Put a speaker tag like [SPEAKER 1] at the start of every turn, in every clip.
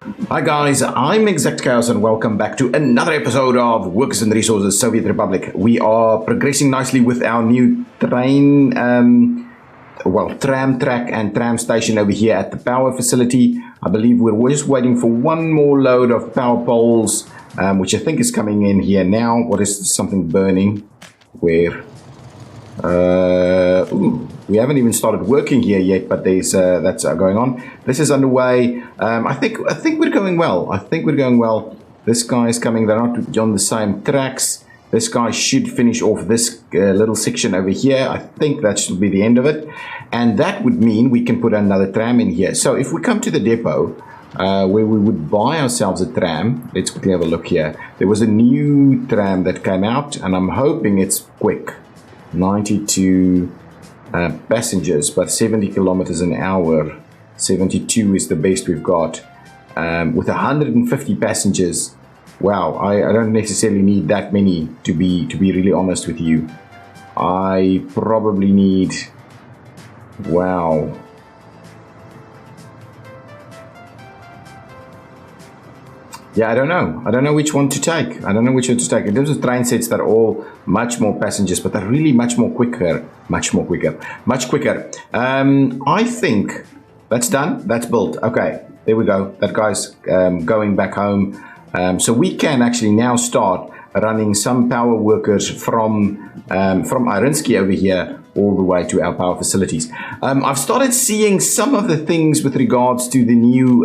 [SPEAKER 1] Hi guys, I'm ExactChaos and welcome back to another episode of Workers and Resources Soviet Republic. We are progressing nicely with our new train, tram track and tram station over here at the power facility. I believe we're just waiting for one more load of power poles, which I think is coming in here now. What is something burning? Where? We haven't even started working here yet, but there's that's going on. This is underway. I think we're going well. This guy is coming. They're not on the same tracks. This guy should finish off this little section over here. I think that should be the end of it, and that would mean we can put another tram in here. So if we come to the depot where we would buy ourselves a tram, let's quickly have a look here. There was a new tram that came out, and I'm hoping it's quick. 92 passengers, but 70 kilometers an hour. 72 is the best we've got, with 150 passengers. Wow, I don't necessarily need that many, to be really honest with you. I probably need, wow, yeah, I don't know which one to take. In terms of train sets, they're all much more passengers, but they're really much quicker. I think that's done. That's built. Okay, there we go. That guy's going back home. So we can actually now start running some power workers from Irinsky over here all the way to our power facilities. I've started seeing some of the things with regards to the new...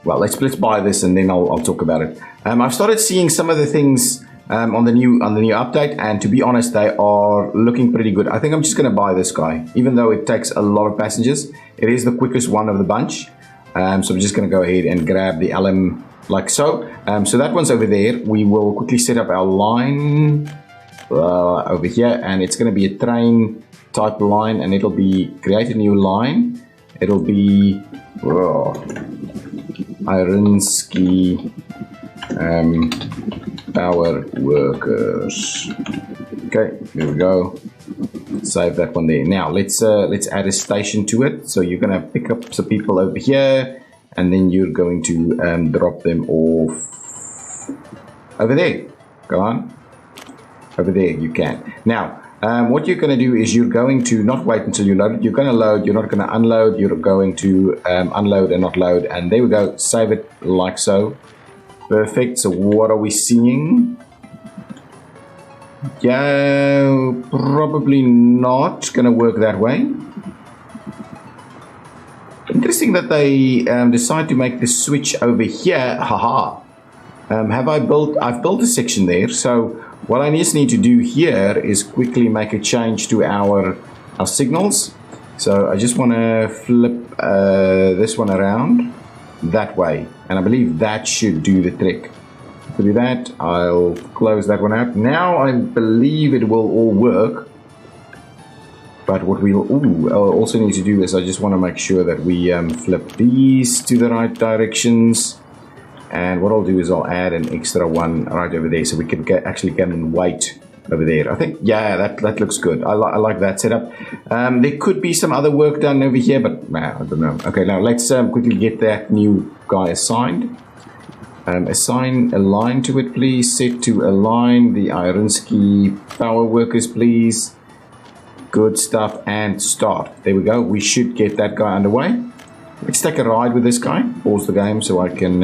[SPEAKER 1] well, let's buy this and then I'll talk about it. I've started seeing some of the things on the new update, and to be honest, they are looking pretty good. I think I'm just going to buy this guy, even though it takes a lot of passengers. It is the quickest one of the bunch, so I'm just going to go ahead and grab the LM like so. So that one's over there. We will quickly set up our line over here, and it's going to be a train type line, and it'll be create a new line. It'll be Irinsky power workers. Okay, there we go. Save that one there. Now let's add a station to it. So you're gonna pick up some people over here, and then you're going to drop them off over there. Go on, over there. You can now. What you're going to do is you're going to not wait until you load it. You're going to load, you're not going to unload, you're going to unload and not load, and there we go. Save it like so. Perfect. So what are we seeing? Yeah, probably not going to work that way. Interesting that they decide to make the switch over here. Haha. I've built a section there, so what I just need to do here is quickly make a change to our signals. So I just want to flip this one around that way, and I believe that should do the trick. To do that, I'll close that one out. Now I believe it will all work. But what we'll also need to do is I just want to make sure that we flip these to the right directions. And what I'll do is I'll add an extra one right over there, so we can actually get in weight over there. I think, yeah, that looks good. I like that setup. There could be some other work done over here, but I don't know. Okay, now let's quickly get that new guy assigned. Assign a line to it, please. Set to align the Irinsky power workers, please. Good stuff, and start. There we go. We should get that guy underway. Let's take a ride with this guy. Pause the game so I can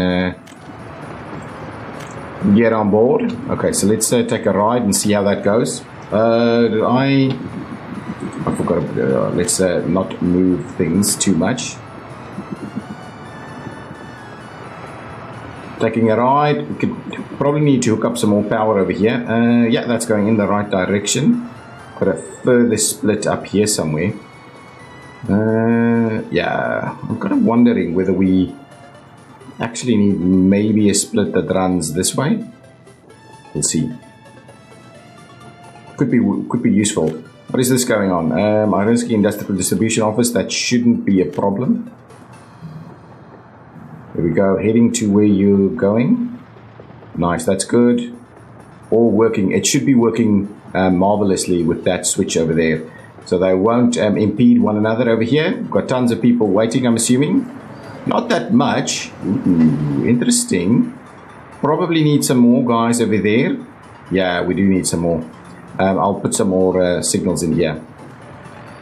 [SPEAKER 1] get on board. Okay, so let's take a ride and see how that goes. I forgot. Let's not move things too much. Taking a ride. We could probably need to hook up some more power over here. Yeah, that's going in the right direction. Got a further split up here somewhere. Yeah, I'm kind of wondering whether we actually need maybe a split that runs this way. We'll see. Could be useful. What is this going on? Irinsky Industrial Distribution Office. That shouldn't be a problem. There we go. Heading to where you're going. Nice. That's good. All working. It should be working marvelously with that switch over there. So they won't impede one another over here. We've got tons of people waiting, I'm assuming. Not that much. Ooh, interesting. Probably need some more guys over there. Yeah, we do need some more. I'll put some more signals in here.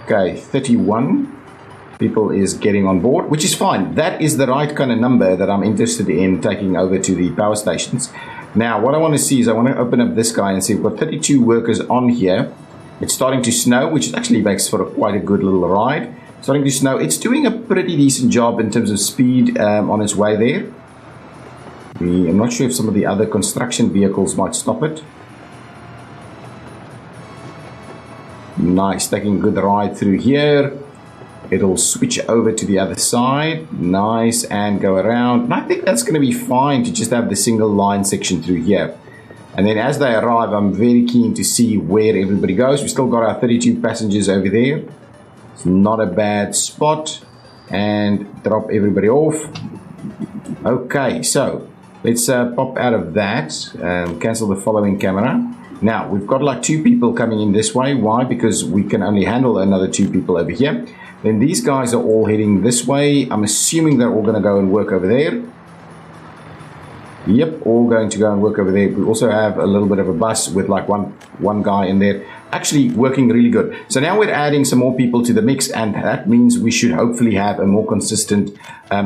[SPEAKER 1] Okay, 31 people is getting on board, which is fine. That is the right kind of number that I'm interested in taking over to the power stations. Now, what I want to see is I want to open up this guy and see we've got 32 workers on here. It's starting to snow, which actually makes for quite a good little ride. Starting to snow. It's doing a pretty decent job in terms of speed on its way there. I'm not sure if some of the other construction vehicles might stop it. Nice, taking a good ride through here. It'll switch over to the other side. Nice, and go around. And I think that's going to be fine to just have the single line section through here. And then as they arrive, I'm very keen to see where everybody goes. We've still got our 32 passengers over there. It's not a bad spot. And drop everybody off. Okay, so let's pop out of that. Cancel the following camera. Now, we've got like 2 people coming in this way. Why? Because we can only handle another 2 people over here. Then these guys are all heading this way. I'm assuming they're all going to go and work over there. Yep, all going to go and work over there. We also have a little bit of a bus with like one guy in there. Actually working really good. So now we're adding some more people to the mix, and that means we should hopefully have a more consistent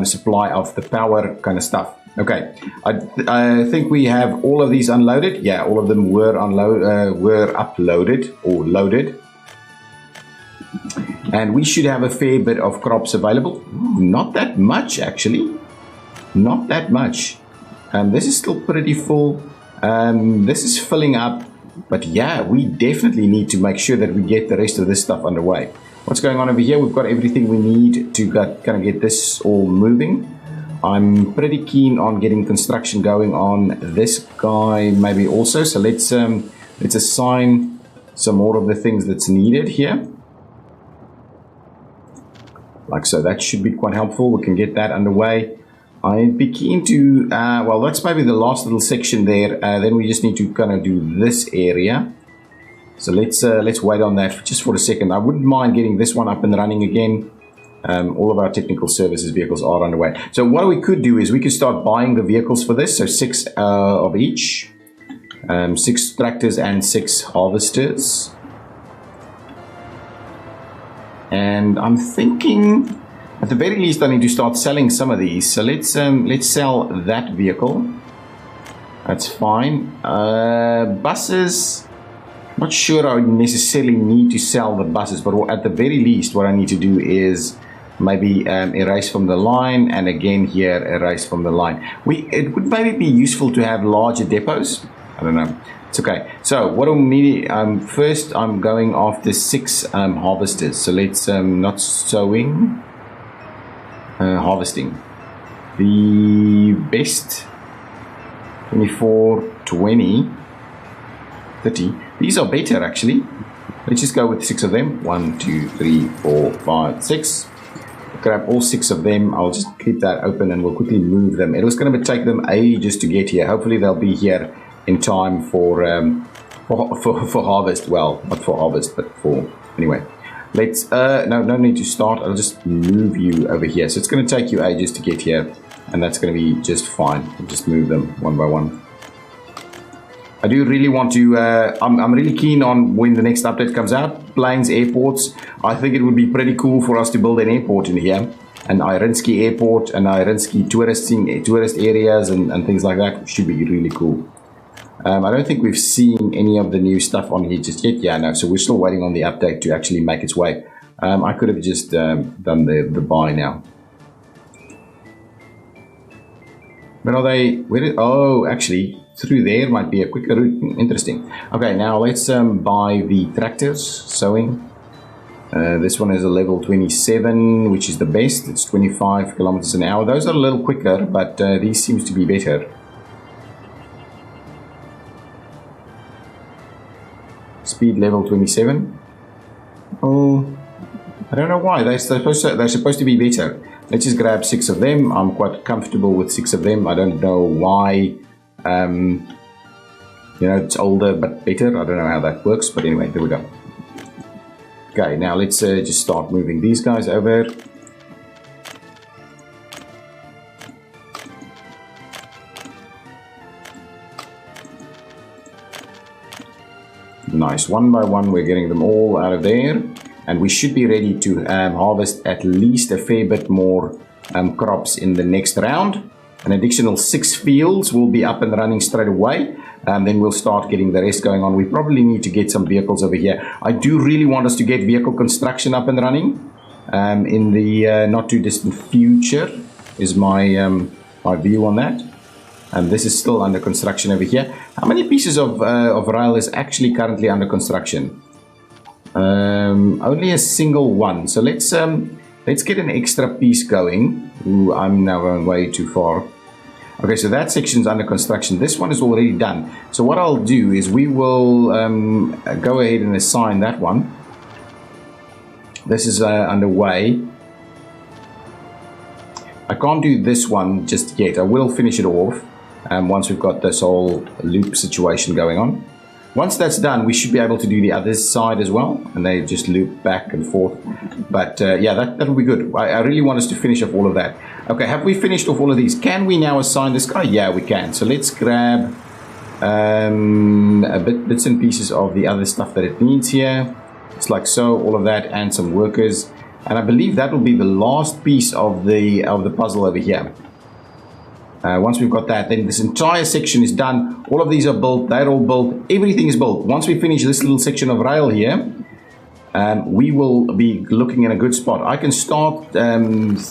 [SPEAKER 1] supply of the power kind of stuff. Okay, I think we have all of these unloaded. Yeah, all of them were uploaded or loaded. And we should have a fair bit of crops available. Not that much, actually. Not that much. This is still pretty full. This is filling up. But yeah, we definitely need to make sure that we get the rest of this stuff underway. What's going on over here? We've got everything we need to kind of get this all moving. I'm pretty keen on getting construction going on this guy maybe also. So let's assign some more of the things that's needed here. Like so, that should be quite helpful. We can get that underway. I'd be keen to, well, that's maybe the last little section there. Then we just need to kind of do this area. So let's wait on that just for a second. I wouldn't mind getting this one up and running again. All of our technical services vehicles are underway. So what we could do is we could start buying the vehicles for this. So 6 of each. 6 tractors and 6 harvesters. And I'm thinking, at the very least, I need to start selling some of these. So let's sell that vehicle. That's fine. Buses. Not sure I necessarily need to sell the buses, but at the very least, what I need to do is maybe erase from the line, and again here erase from the line. It would maybe be useful to have larger depots. I don't know. It's okay. So what I'm needing, first I'm going after 6 harvesters. So let's not sowing, harvesting. The best 24, 20, 30. These are better actually. Let's just go with 6 of them. 1, 2, 3, 4, 5, 6. Grab all 6 of them. I'll just keep that open and we'll quickly move them. It was going to take them ages to get here. Hopefully they'll be here in time for harvest. Well, not for harvest, but for anyway. Let's no need to start. I'll just move you over here. So it's going to take you ages to get here, and that's going to be just fine. I'll just move them one by one. I do really want to, I'm really keen on when the next update comes out, planes, airports. I think it would be pretty cool for us to build an airport in here, an Irinsky airport, an Irinsky tourist areas and things like that. Should be really cool. I don't think we've seen any of the new stuff on here just yet. Yeah, no, so we're still waiting on the update to actually make its way. I could have just done the buy now. But are they, oh, actually, through there might be a quicker route. Interesting. Okay, now let's buy the tractors, sowing. This one is a level 27, which is the best. It's 25 kilometers an hour. Those are a little quicker, but these seems to be better. Speed level 27. Oh, I don't know why. They're supposed to be better. Let's just grab 6 of them. I'm quite comfortable with 6 of them. I don't know why. You know, it's older but better. I don't know how that works, but anyway, there we go. Okay, now let's just start moving these guys over. Nice. One by one, we're getting them all out of there. And we should be ready to harvest at least a fair bit more crops in the next round. An additional 6 fields will be up and running straight away. Then we'll start getting the rest going on. We probably need to get some vehicles over here. I do really want us to get vehicle construction up and running in the not too distant future is my my view on that. And this is still under construction over here. How many pieces of rail is actually currently under construction? Only a single one. So let's get an extra piece going. Ooh, I'm now going way too far. Okay, so that section's under construction. This one is already done. So what I'll do is we will go ahead and assign that one. This is underway. I can't do this one just yet. I will finish it off once we've got this whole loop situation going on. Once that's done, we should be able to do the other side as well, and they just loop back and forth. But yeah, that'll be good. I really want us to finish off all of that. Okay, have we finished off all of these? Can we now assign this guy? Yeah, we can. So let's grab bits and pieces of the other stuff that it needs here. It's like so, all of that, and some workers. And I believe that will be the last piece of the puzzle over here. Once we've got that, then this entire section is done. All of these are built. They're all built. Everything is built. Once we finish this little section of rail here, we will be looking in a good spot. I can start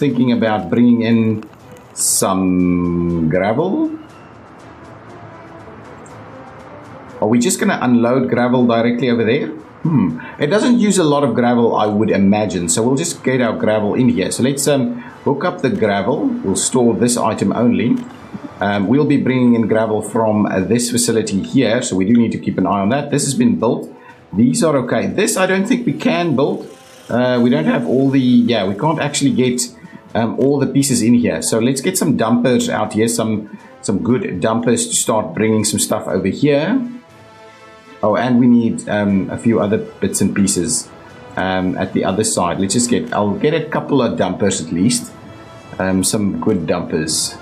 [SPEAKER 1] thinking about bringing in some gravel. Are we just going to unload gravel directly over there? It doesn't use a lot of gravel, I would imagine. So we'll just get our gravel in here. So let's hook up the gravel. We'll store this item only. We'll be bringing in gravel from this facility here. So we do need to keep an eye on that. This has been built. These are okay. This I don't think we can build. We don't have all the... Yeah, we can't actually get all the pieces in here. So let's get some dumpers out here. Some good dumpers to start bringing some stuff over here. Oh, and we need a few other bits and pieces at the other side. Let's just get... I'll get a couple of dumpers at least. Some good dumpers.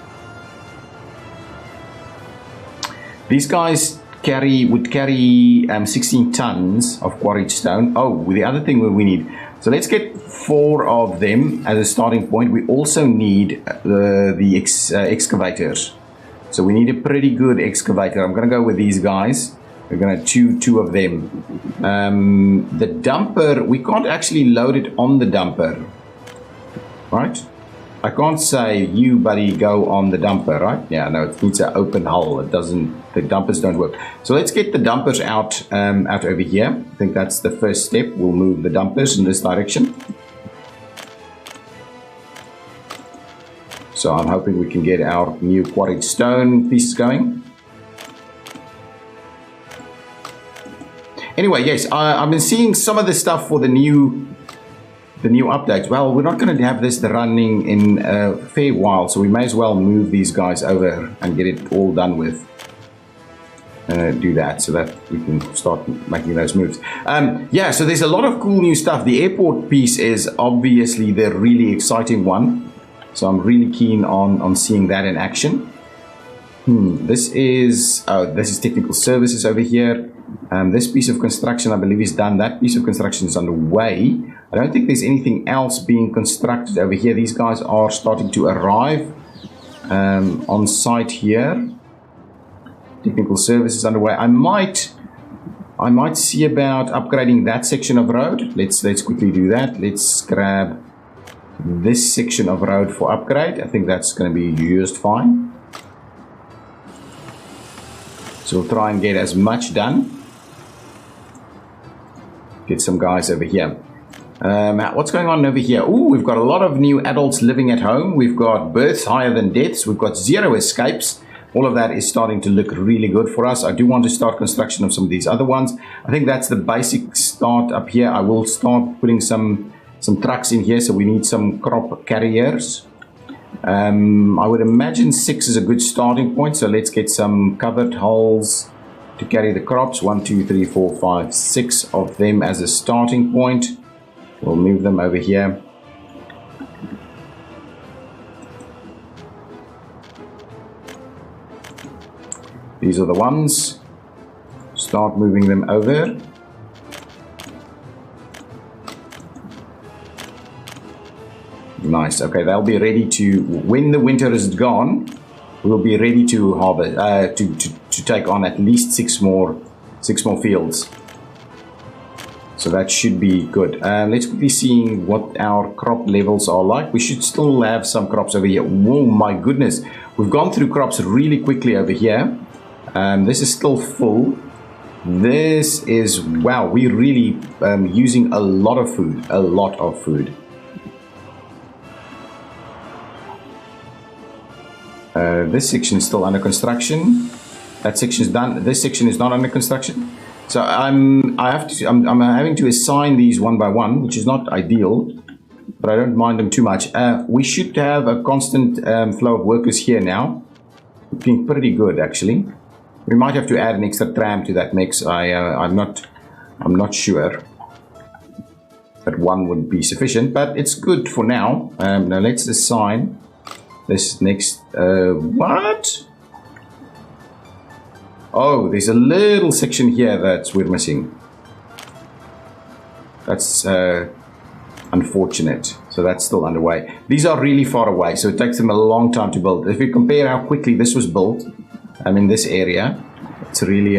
[SPEAKER 1] These guys would carry 16 tons of quarried stone. Oh, the other thing we need. So let's get 4 of them as a starting point. We also need the excavators. So we need a pretty good excavator. I'm going to go with these guys. We're going to choose 2 of them. The dumper, we can't actually load it on the dumper. Right? I can't say, you buddy, go on the dumper, right? Yeah, no, it needs an open hull. It doesn't, the dumpers don't work. So let's get the dumpers out over here. I think that's the first step. We'll move the dumpers in this direction. So I'm hoping we can get our new quarried stone pieces going. Anyway, yes, I've been seeing some of the stuff for the new updates. Well, we're not going to have this running in a fair while, so we may as well move these guys over and get it all done with. Do that so that we can start making those moves. Yeah, so there's a lot of cool new stuff. The airport piece is obviously the really exciting one. So I'm really keen on seeing that in action. This is technical services over here. This piece of construction, I believe, is done. That piece of construction is underway. I don't think there's anything else being constructed over here. These guys are starting to arrive on site here. Technical services underway. I might see about upgrading that section of road. Let's quickly do that. Let's grab this section of road for upgrade. I think that's going to be used fine. So we'll try and get as much done. Get some guys over here. What's going on over here? Ooh, we've got a lot of new adults living at home. We've got births higher than deaths. We've got 0 escapes. All of that is starting to look really good for us. I do want to start construction of some of these other ones. I think that's the basic start up here. I will start putting some trucks in here, so we need some crop carriers. I would imagine 6 is a good starting point, so let's get some covered hulls to carry the crops. 1, 2, 3, 4, 5, 6 of them as a starting point. We'll move them over here. These are the ones. Start moving them over. Nice. Okay, they'll be ready to, when the winter is gone, we'll be ready to harvest, to take on at least six more fields. So that should be good. Let's quickly see what our crop levels are like. We should still have some crops over here. Whoa, my goodness. We've gone through crops really quickly over here. This is still full. This is, wow, we're really using a lot of food. This section is still under construction. That section is done. This section is not under construction. So I'm having to assign these one by one, which is not ideal, but I don't mind them too much. We should have a constant flow of workers here now. Looking pretty good, actually. We might have to add an extra tram to that mix. I'm not sure that one would be sufficient, but it's good for now. Now let's assign this next. What? Oh, there's a little section here that we're missing. That's unfortunate. So that's still underway. These are really far away, so it takes them a long time to build. If you compare how quickly this was built, in this area, it's really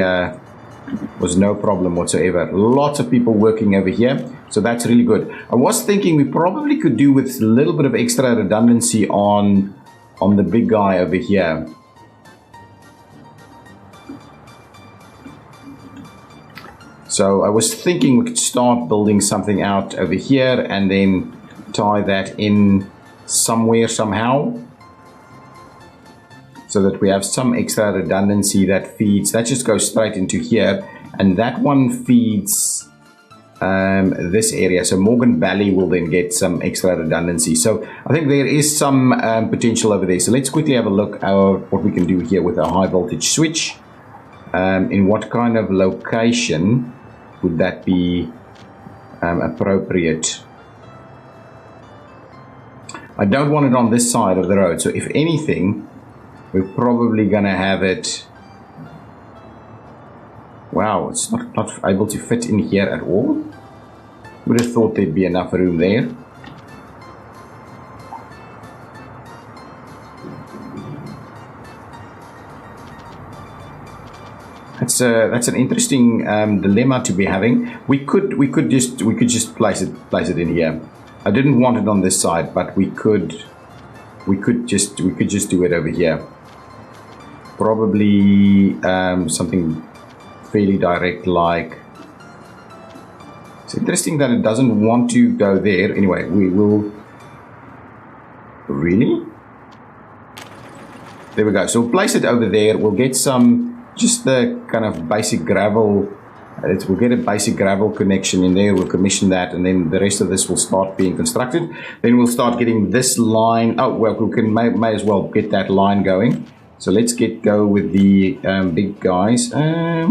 [SPEAKER 1] was no problem whatsoever. Lots of people working over here, so that's really good. I was thinking we probably could do with a little bit of extra redundancy on the big guy over here. So I was thinking we could start building something out over here and then tie that in somewhere somehow, so that we have some extra redundancy that feeds. That just goes straight into here, and that one feeds this area. So Morgan Valley will then get some extra redundancy. So I think there is some potential over there. So let's quickly have a look at what we can do here with a high voltage switch. In what kind of location would that be appropriate? I don't want it on this side of the road, so if anything, we're probably gonna have it. Wow, it's not able to fit in here at all. Would have thought there'd be enough room there. That's an interesting dilemma to be having. We could just place it in here. I didn't want it on this side, but we could just do it over here. Probably something fairly direct, like. It's interesting that it doesn't want to go there. Anyway, we will. Really? There we go. So we'll place it over there. We'll get just the kind of basic gravel. We'll get a basic gravel connection in there. We'll commission that, and then the rest of this will start being constructed. Then we'll start getting this line. Oh well, we can may as well get that line going. So let's go with the big guys. I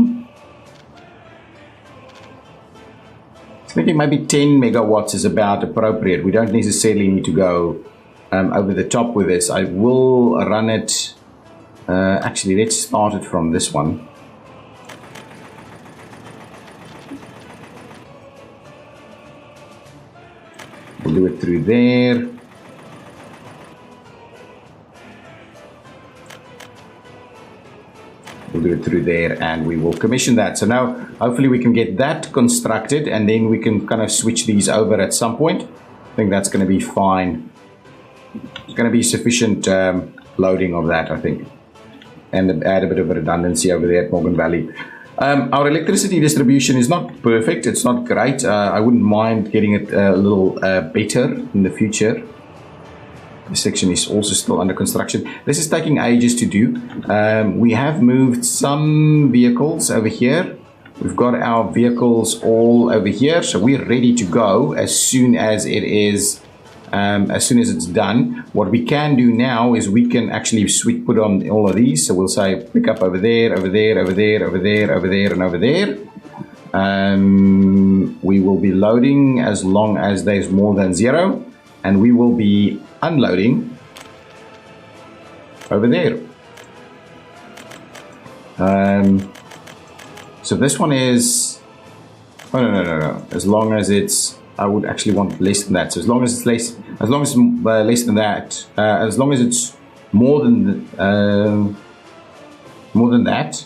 [SPEAKER 1] think maybe 10 megawatts is about appropriate. We don't necessarily need to go over the top with this. I will run it. Actually, let's start it from this one. We'll do it through there. We'll do it through there, and we will commission that. So now, hopefully we can get that constructed, and then we can kind of switch these over at some point. I think that's going to be fine. It's going to be sufficient loading of that, I think. And add a bit of redundancy over there at Morgan Valley. Our electricity distribution is not perfect. It's not great. I wouldn't mind getting it a little better in the future. This section is also still under construction. This is taking ages to do. We have moved some vehicles over here. We've got our vehicles all over here, so we're ready to go as soon as it is. As soon as it's done, what we can do now is we can actually put on all of these. So we'll say pick up over there, over there, over there, over there, over there, and over there. We will be loading as long as there's more than 0, and we will be unloading over there. So this one is, oh no, as long as it's I would actually want less than that. So as long as it's less, less than that, as long as it's more than that,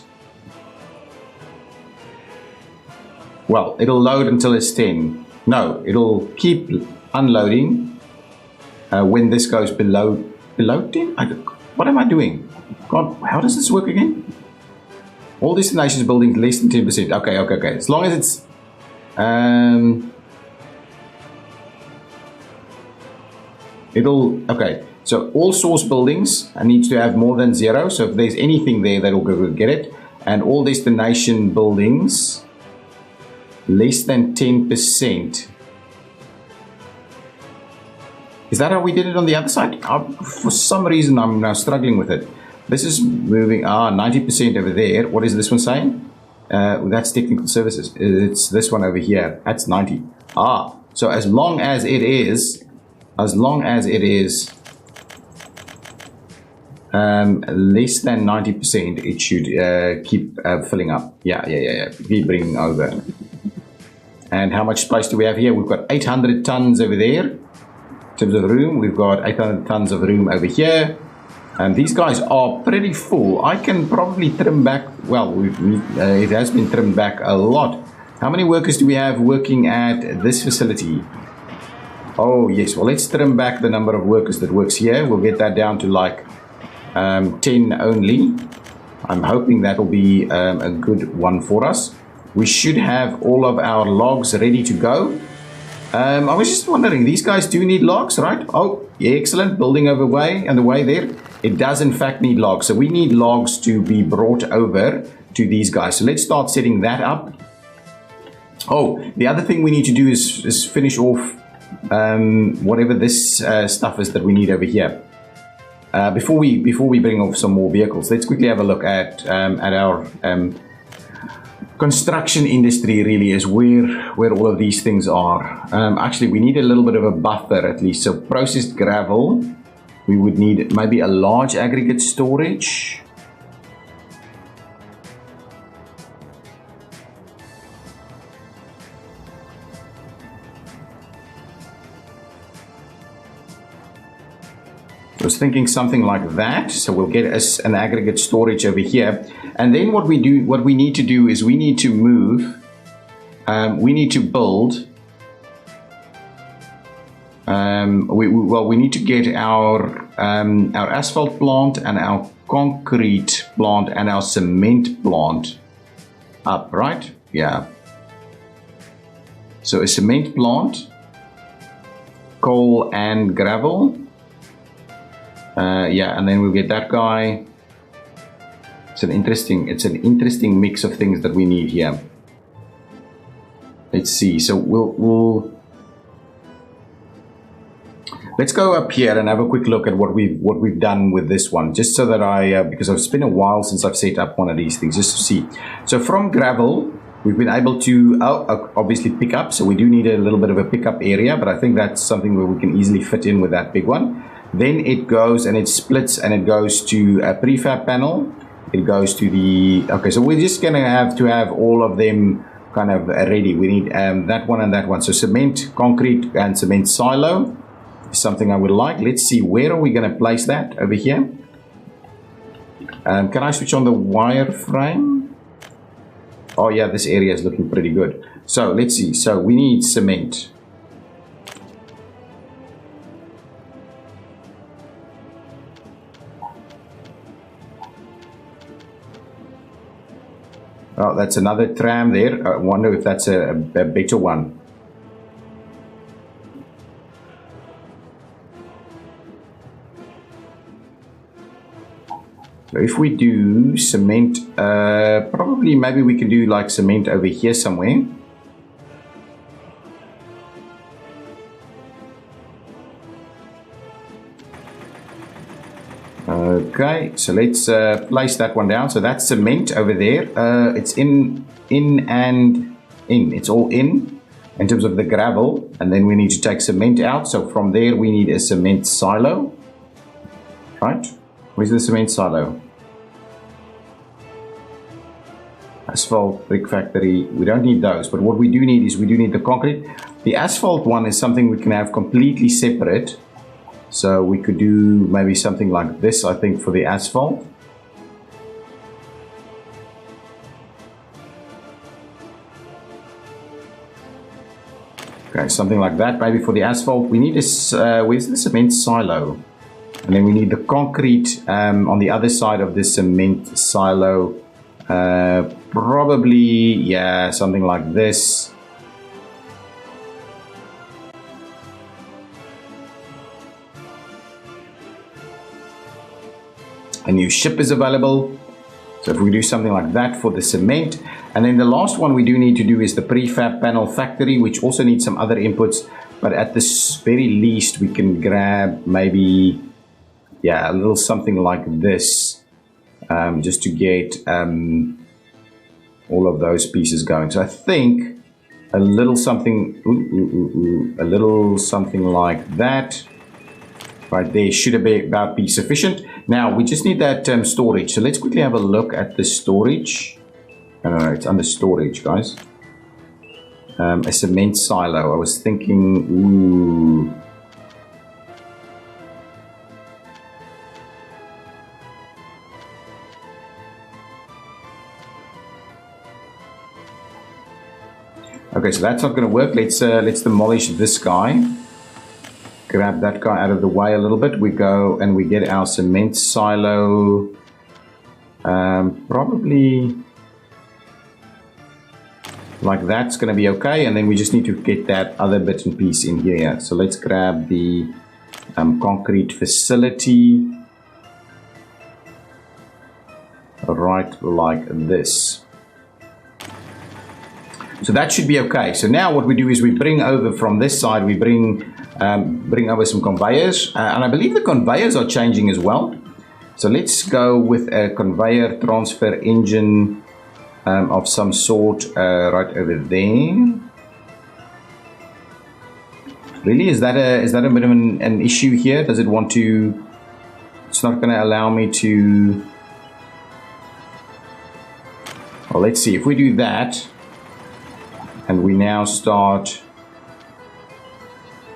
[SPEAKER 1] well, it'll load until it's 10. No, it'll keep unloading when this goes below 10. What am I doing? God, how does this work again? All destinations building less than 10%. Okay. As long as it's okay. So all source buildings needs to have more than 0. So if there's anything there, that'll go get it. And all destination buildings less than 10%. Is that how we did it on the other side? For some reason, I'm now struggling with it. This is moving 90% over there. What is this one saying? That's technical services. It's this one over here. That's 90. So as long as it is less than 90%, it should keep filling up. Yeah. Keep bringing over. And how much space do we have here? We've got 800 tons over there. In terms of room, we've got 800 tons of room over here. And these guys are pretty full. I can probably trim back. Well, it has been trimmed back a lot. How many workers do we have working at this facility? Oh, yes. Well, let's trim back the number of workers that works here. We'll get that down to like 10 only. I'm hoping that will be a good one for us. We should have all of our logs ready to go. I was just wondering, these guys do need logs, right? Oh, yeah, excellent. Building over way and the way there. It does in fact need logs. So we need logs to be brought over to these guys. So let's start setting that up. Oh, the other thing we need to do is finish off whatever this stuff is that we need over here. Before we bring off some more vehicles, let's quickly have a look at our construction industry. Really is where all of these things are. Actually, we need a little bit of a buffer at least. So processed gravel, we would need maybe a large aggregate storage. I was thinking something like that. So we'll get us an aggregate storage over here. And then what we need to do is we need to move, we need to build, we need to get our asphalt plant and our concrete plant and our cement plant up, right? Yeah. So a cement plant, coal and gravel. Yeah, and then we'll get that guy. It's an interesting mix of things that we need here. Let's see. So let's go up here and have a quick look at what we've done with this one, just so that because it's been a while since I've set up one of these things, just to see. So from gravel, we've been able to obviously pick up. So we do need a little bit of a pickup area, but I think that's something where we can easily fit in with that big one. Then it goes and it splits and it goes to a prefab panel. It goes to the, okay, so we're just gonna have to have all of them kind of ready. We need that one and that one. So cement, concrete and cement silo is something I would like. Let's see, where are we gonna place that? Over here. Can I switch on the wireframe? Oh yeah, this area is looking pretty good. So let's see, so we need cement. Oh, that's another tram there. I wonder if that's a better one. So if we do cement, probably maybe we can do like cement over here somewhere. Okay, so let's place that one down. So that's cement over there. It's in. It's all in terms of the gravel, and then we need to take cement out. So from there we need a cement silo. Right? Where's the cement silo? Asphalt, brick factory. We don't need those, but what we do need is we do need the concrete. The asphalt one is something we can have completely separate. So we could do maybe something like this, I think, for the asphalt. Okay, something like that, maybe for the asphalt. We need this, where's the cement silo? And then we need the concrete on the other side of this cement silo. Probably, yeah, something like this. A new ship is available. So if we do something like that for the cement. And then the last one we do need to do is the prefab panel factory, which also needs some other inputs. But at the very least, we can grab maybe, yeah, a little something like this. Just to get all of those pieces going. So I think a little something, a little something like that. Right there should about be sufficient. Now we just need that storage. So let's quickly have a look at the storage. No, it's under storage, guys. A cement silo. I was thinking, ooh. Okay, so that's not going to work. Let's demolish this guy. Grab that guy out of the way a little bit. We go and we get our cement silo. Probably like that's going to be okay. And then we just need to get that other bit and piece in here. So let's grab the concrete facility. Right like this. So that should be okay. So now what we do is we bring over from this side, we bring over some conveyors. And I believe the conveyors are changing as well. So let's go with a conveyor transfer engine of some sort right over there. Really, is that a bit of an issue here? Does it want to? It's not going to allow me to. Well, let's see if we do that. And we now start.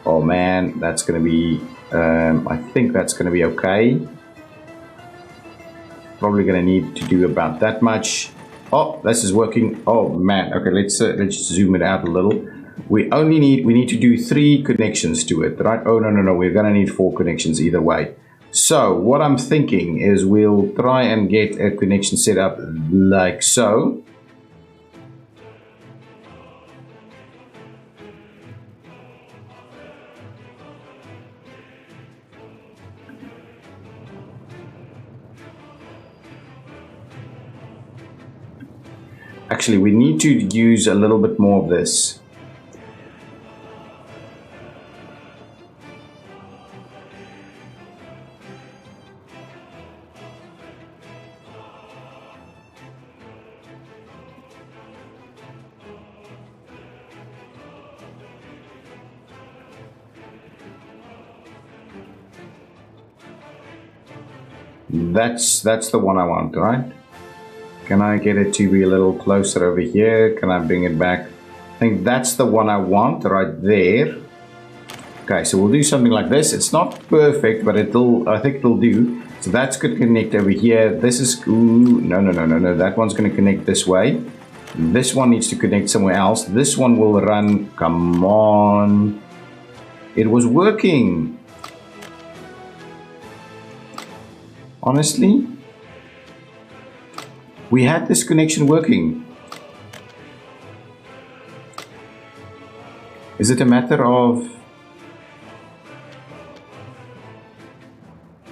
[SPEAKER 1] Oh man, that's going to be. I think that's going to be okay. Probably going to need to do about that much. Oh, this is working. Oh man. Okay, let's zoom it out a little. We need to do 3 connections to it, right? Oh no. We're going to need 4 connections either way. So what I'm thinking is we'll try and get a connection set up like so. Actually, we need to use a little bit more of this. That's the one I want, right? Can I get it to be a little closer over here? Can I bring it back? I think that's the one I want right there. Okay, so we'll do something like this. It's not perfect, but I think it'll do. So that's going to connect over here. This is, ooh, no. That one's going to connect this way. This one needs to connect somewhere else. This one will run, come on. It was working. Honestly. We had this connection working. Is it a matter of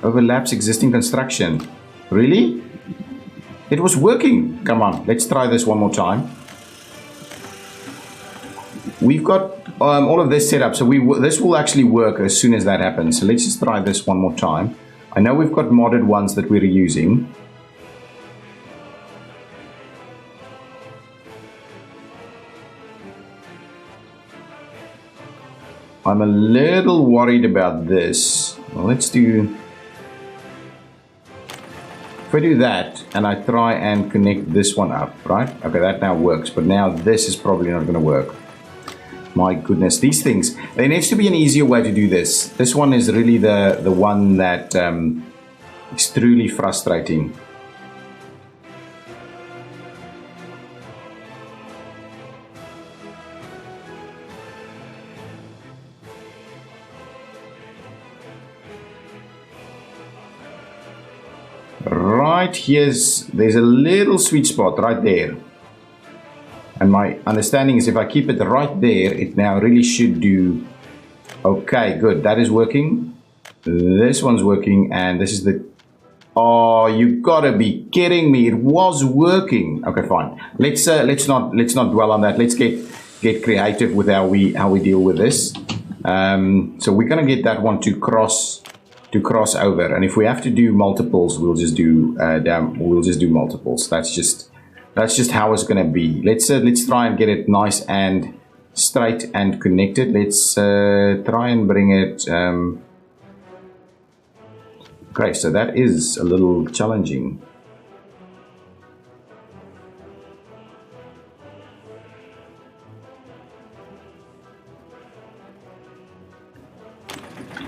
[SPEAKER 1] overlaps existing construction? Really? It was working. Come on, let's try this one more time. We've got all of this set up, so this will actually work as soon as that happens. So let's just try this one more time. I know we've got modded ones that we're using. I'm a little worried about this. Well, let's do... If I do that, and I try and connect this one up, right? Okay, that now works, but now this is probably not going to work. My goodness, these things, there needs to be an easier way to do this. This one is really the one that is truly frustrating. Right, there's a little sweet spot right there. And my understanding is if I keep it right there, it now really should do. Okay, good. That is working. This one's working, and this is the. Oh, you gotta be kidding me! It was working. Okay, fine. Let's not dwell on that. Let's get creative with how we deal with this. So we're gonna get that one to cross over, and if we have to do multiples, we'll just do multiples. That's just how it's going to be. Let's try and get it nice and straight and connected. Let's try and bring it. Okay, so that is a little challenging.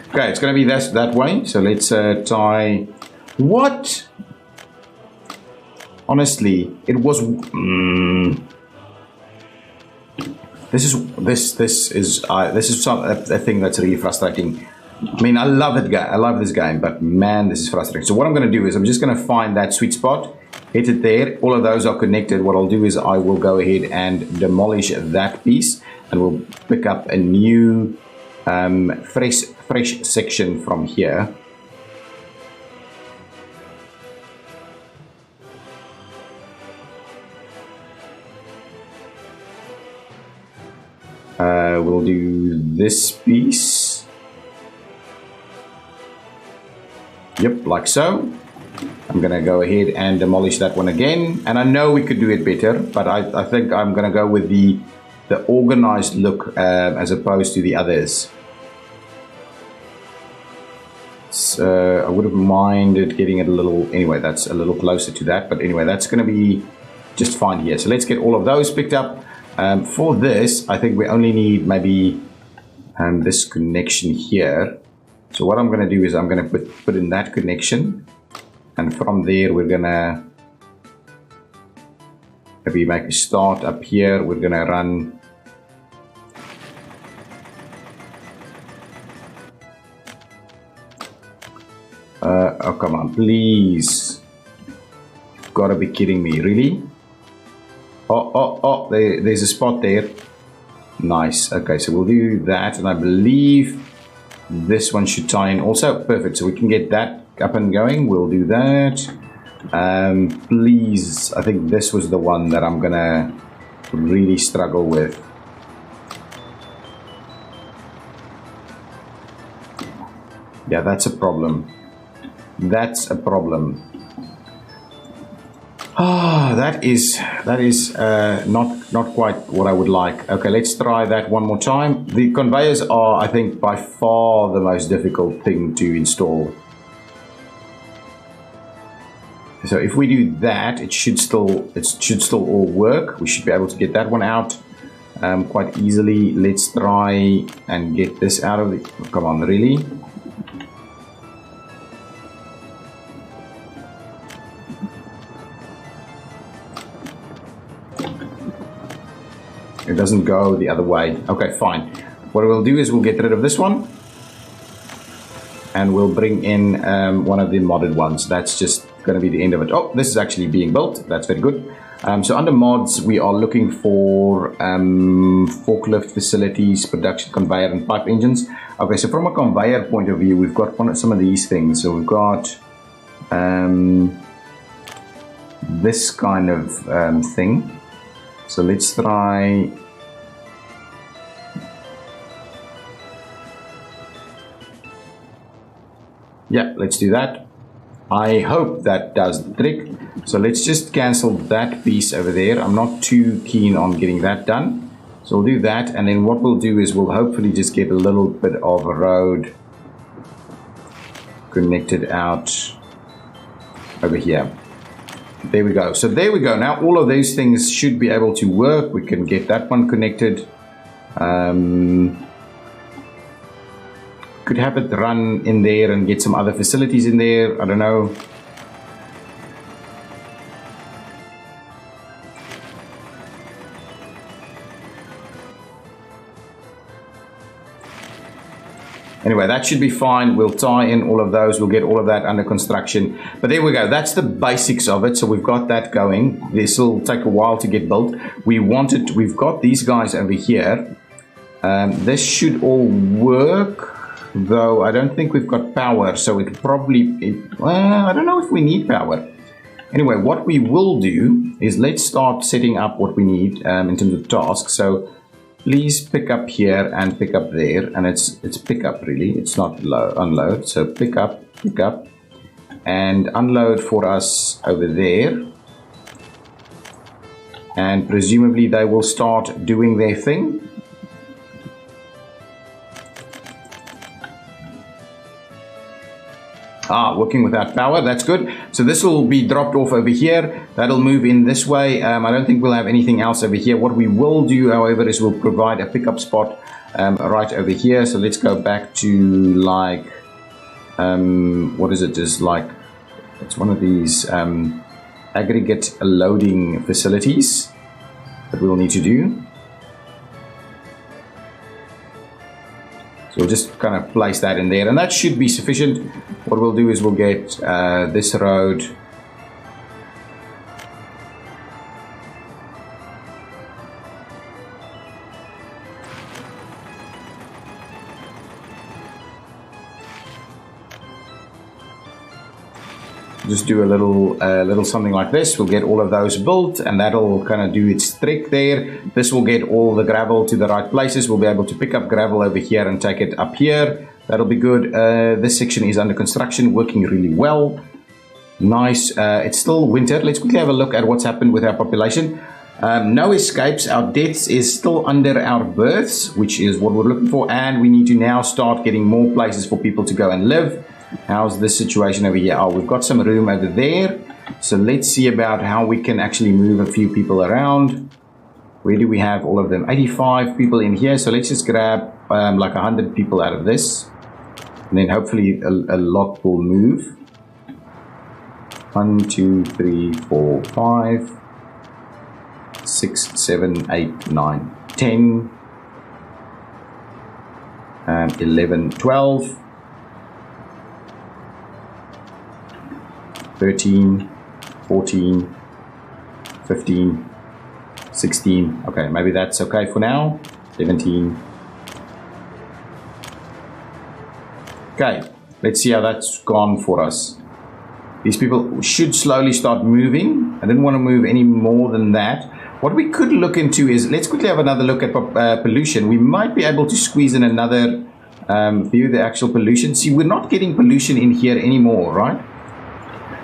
[SPEAKER 1] Okay, it's going to be that way. So let's tie. What? Honestly, it was. This is a thing that's really frustrating. I mean, I love this game, but man, this is frustrating. So what I'm going to do is I'm just going to find that sweet spot, hit it there. All of those are connected. What I'll do is I will go ahead and demolish that piece, and we'll pick up a new fresh section from here. We'll do this piece. Yep, like so. I'm going to go ahead and demolish that one again. And I know we could do it better, but I think I'm going to go with the organized look as opposed to the others. So I would have minded getting it a little, anyway, that's a little closer to that. But anyway, that's going to be just fine here. So let's get all of those picked up. For this, I think we only need maybe this connection here. So what I'm going to do is I'm going to put in that connection. And from there, we're going to maybe make a start up here. We're going to run oh, come on, please. You've got to be kidding me, really? Oh, there's a spot there. Nice. Okay, so we'll do that, and I believe this one should tie in also. Perfect, so we can get that up and going. We'll do that. Please, I think this was the one that I'm gonna really struggle with. Yeah, that's a problem. That's a problem. Ah, that is not quite what I would like. Okay, let's try that one more time. The conveyors are, I think, by far the most difficult thing to install. So if we do that, it should still all work. We should be able to get that one out quite easily. Let's try and get this out of the. Come on, really? It doesn't go the other way. Okay, fine. What we'll do is we'll get rid of this one, and we'll bring in one of the modded ones. That's just going to be the end of it. Oh, this is actually being built. That's very good. So under mods, we are looking for forklift facilities, production conveyor, and pipe engines. Okay, so from a conveyor point of view, we've got some of these things. So we've got this kind of thing. So let's try. Yeah, let's do that. I hope that does the trick. So let's just cancel that piece over there. I'm not too keen on getting that done. So we'll do that, and then what we'll do is we'll hopefully just get a little bit of a road connected out over here. There we go. So there we go. Now all of these things should be able to work. We can get that one connected. Could have it run in there and get some other facilities in there. I don't know. Anyway, that should be fine. We'll tie in all of those. We'll get all of that under construction. But there we go. That's the basics of it. So we've got that going. This will take a while to get built. We've got these guys over here. This should all work, though I don't think we've got power. So it probably, I don't know if we need power. Anyway, what we will do is let's start setting up what we need in terms of tasks. So please pick up here and pick up there, and it's pick up really, it's not unload. So pick up, and unload for us over there, and presumably they will start doing their thing. Working without power, that's good. So this will be dropped off over here. That'll move in this way. I don't think we'll have anything else over here. What we will do, however, is we'll provide a pickup spot right over here. So let's go back to like, what is it? Just like, it's one of these aggregate loading facilities that we'll need to do. So we'll just kind of place that in there, and that should be sufficient. What we'll do is we'll get this road just do a little something like this. We'll get all of those built, and that'll kind of do its trick there. This will get all the gravel to the right places. We'll be able to pick up gravel over here and take it up here. That'll be good. This section is under construction, working really well. Nice. It's still winter. Let's quickly have a look at what's happened with our population. No escapes. Our deaths is still under our births, which is what we're looking for, and we need to now start getting more places for people to go and live. How's this situation over here? We've got some room over there. So let's see about how we can actually move a few people around. Where do we have all of them? 85 people in here. So let's just grab like 100 people out of this. And then hopefully a lot will move. 1, 2, 3, 4, 5, 6, 7, 8, 9, 10, 11, 12. 13, 14, 15, 16. Okay, maybe that's okay for now. 17. Okay, let's see how that's gone for us. These people should slowly start moving. I didn't want to move any more than that. What we could look into is, let's quickly have another look at pollution. We might be able to squeeze in another view, the actual pollution. See, we're not getting pollution in here anymore, right?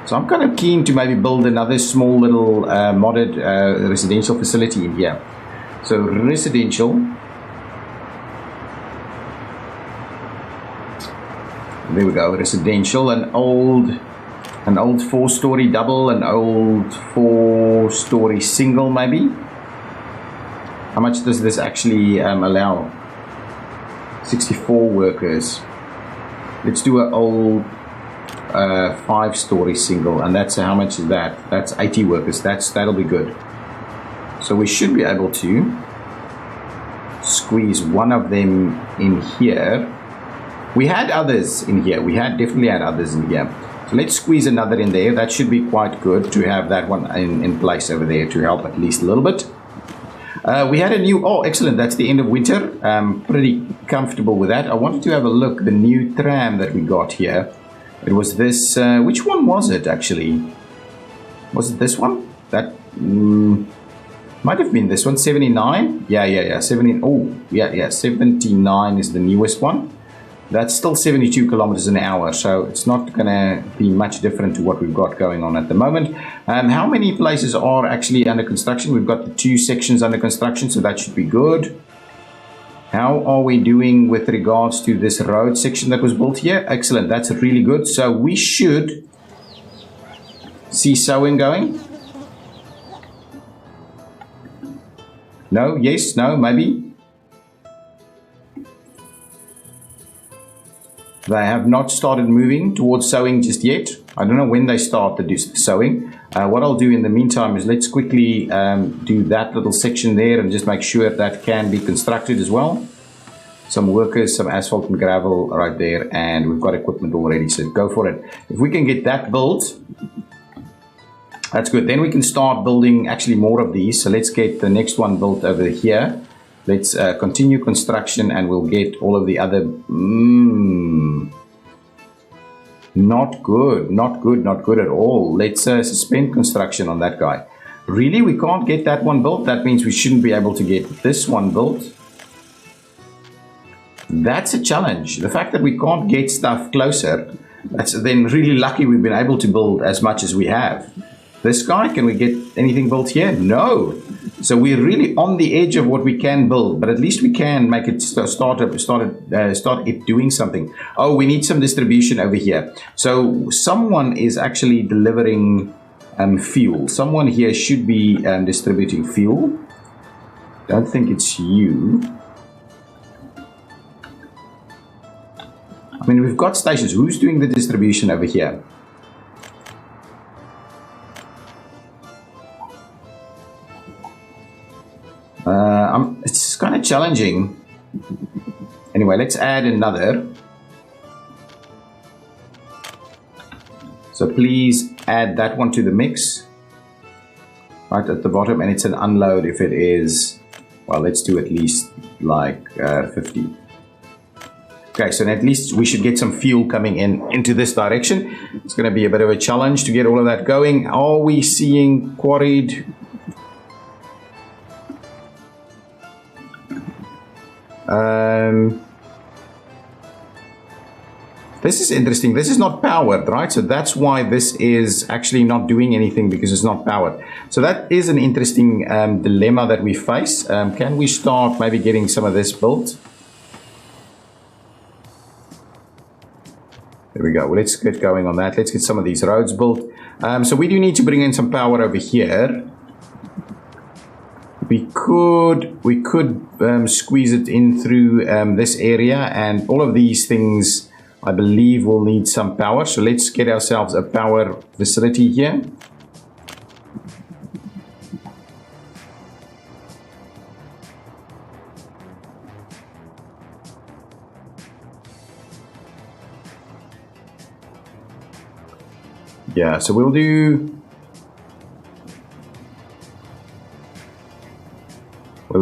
[SPEAKER 1] So I'm kind of keen to maybe build another small little modded residential facility in here. So residential. There we go, residential. An old 4-story double, an old 4-story single maybe. How much does this actually allow? 64 workers. Let's do an old 5-story single, and that's how much is that? That's 80 workers. That'll be good. So we should be able to squeeze one of them in here. We had others in here. We had definitely had others in here. So let's squeeze another in there. That should be quite good to have that one in place over there to help at least a little bit. We had a new, excellent, that's the end of winter. Pretty comfortable with that. I wanted to have a look, the new tram that we got here. It was this, which one was it actually? Was it this one? That might have been this one, 79? Yeah, 79 is the newest one. That's still 72 kilometers an hour, so it's not going to be much different to what we've got going on at the moment. How many places are actually under construction? We've got the 2 sections under construction, so that should be good. How are we doing with regards to this road section that was built here? Excellent, that's really good. So we should see sowing going. No, yes, no, maybe. They have not started moving towards sewing just yet. I don't know when they start the sewing. What I'll do in the meantime is let's quickly do that little section there and just make sure that can be constructed as well. Some workers, some asphalt and gravel right there, and we've got equipment already, so go for it. If we can get that built, that's good. Then we can start building actually more of these. So let's get the next one built over here. Let's continue construction and we'll get all of the other... Not good, not good, not good at all. Let's suspend construction on that guy. Really, we can't get that one built? That means we shouldn't be able to get this one built. That's a challenge. The fact that we can't get stuff closer, that's then really lucky we've been able to build as much as we have. This guy, can we get anything built here? No. So we're really on the edge of what we can build, but at least we can make it start it doing something. Oh, we need some distribution over here. So someone is actually delivering fuel. Someone here should be distributing fuel. Don't think it's you. I mean, we've got stations. Who's doing the distribution over here? It's kind of challenging. Anyway, let's add another. So please add that one to the mix. Right at the bottom, and it's an unload if it is, well, let's do at least like 50. Okay, so at least we should get some fuel coming into this direction. It's going to be a bit of a challenge to get all of that going. Are we seeing quarried? This is interesting. This is not powered, right? So that's why this is actually not doing anything, because it's not powered. So that is an interesting dilemma that we face. Can we start maybe getting some of this built? There we go. Well, let's get going on that. Let's get some of these roads built. So we do need to bring in some power over here. We could squeeze it in through this area, and all of these things I believe will need some power. So let's get ourselves a power facility here. Yeah, so we'll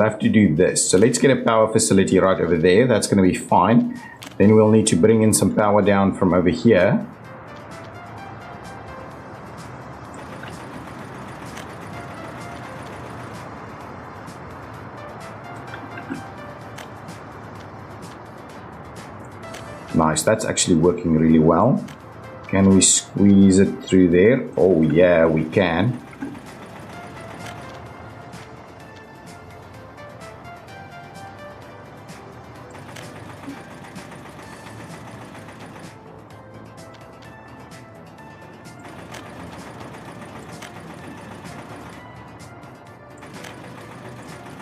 [SPEAKER 1] have to do this. So let's get a power facility right over there. That's going to be fine. Then we'll need to bring in some power down from over here. Nice, that's actually working really well. Can we squeeze it through there? Oh yeah, we can.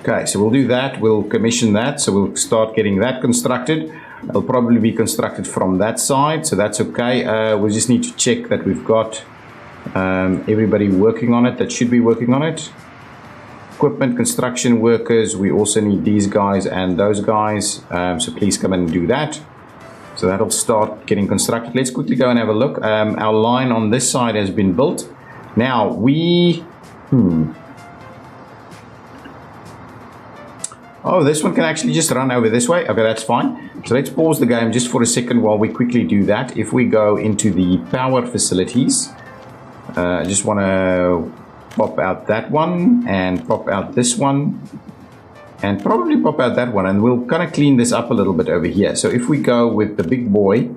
[SPEAKER 1] Okay, so we'll do that. We'll commission that. So we'll start getting that constructed. It'll probably be constructed from that side, so that's okay. We just need to check that we've got everybody working on it that should be working on it. Equipment, construction workers, we also need these guys and those guys, so please come and do that. So that'll start getting constructed. Let's quickly go and have a look. Our line on this side has been built. Now we... Oh, this one can actually just run over this way. Okay, that's fine. So let's pause the game just for a second while we quickly do that. If we go into the power facilities, I just want to pop out that one and pop out this one and probably pop out that one, and we'll kind of clean this up a little bit over here. So if we go with the big boy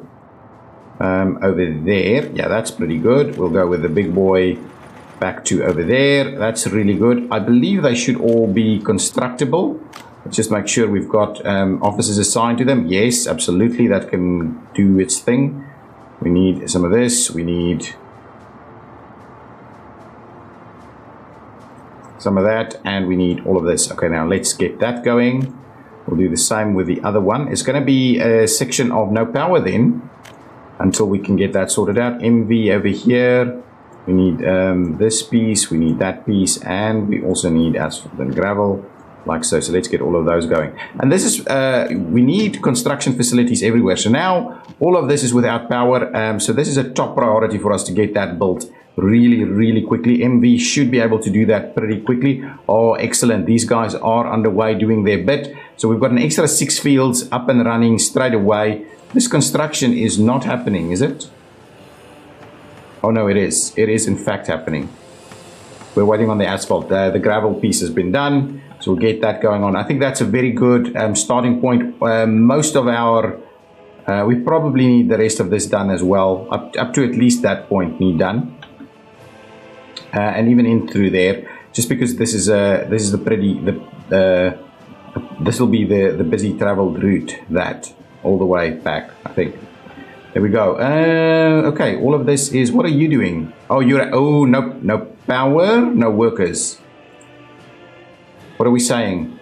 [SPEAKER 1] over there, yeah, that's pretty good. We'll go with the big boy back to over there. That's really good. I believe they should all be constructible. Let's just make sure we've got offices assigned to them. Yes, absolutely, that can do its thing. We need some of this. We need some of that, and we need all of this. Okay, now let's get that going. We'll do the same with the other one. It's going to be a section of no power then. until we can get that sorted out. MV over here. We need this piece, we need that piece, and we also need asphalt and gravel, like so. So let's get all of those going. And this is, we need construction facilities everywhere. So now all of this is without power. So this is a top priority for us to get that built really, really quickly. MV should be able to do that pretty quickly. Oh, excellent. These guys are underway doing their bit. So we've got an extra 6 fields up and running straight away. This construction is not happening, is it? Oh no, it is. It is in fact happening. We're waiting on the asphalt. The gravel piece has been done, so we'll get that going on. I think that's a very good starting point. Most of our, we probably need the rest of this done as well. Up to at least that point need done, and even in through there. Just because this is the pretty this will be the busy traveled route that all the way back. I think. There we go. Okay, all of this is, what are you doing? Oh, nope, no power, no workers. What are we saying?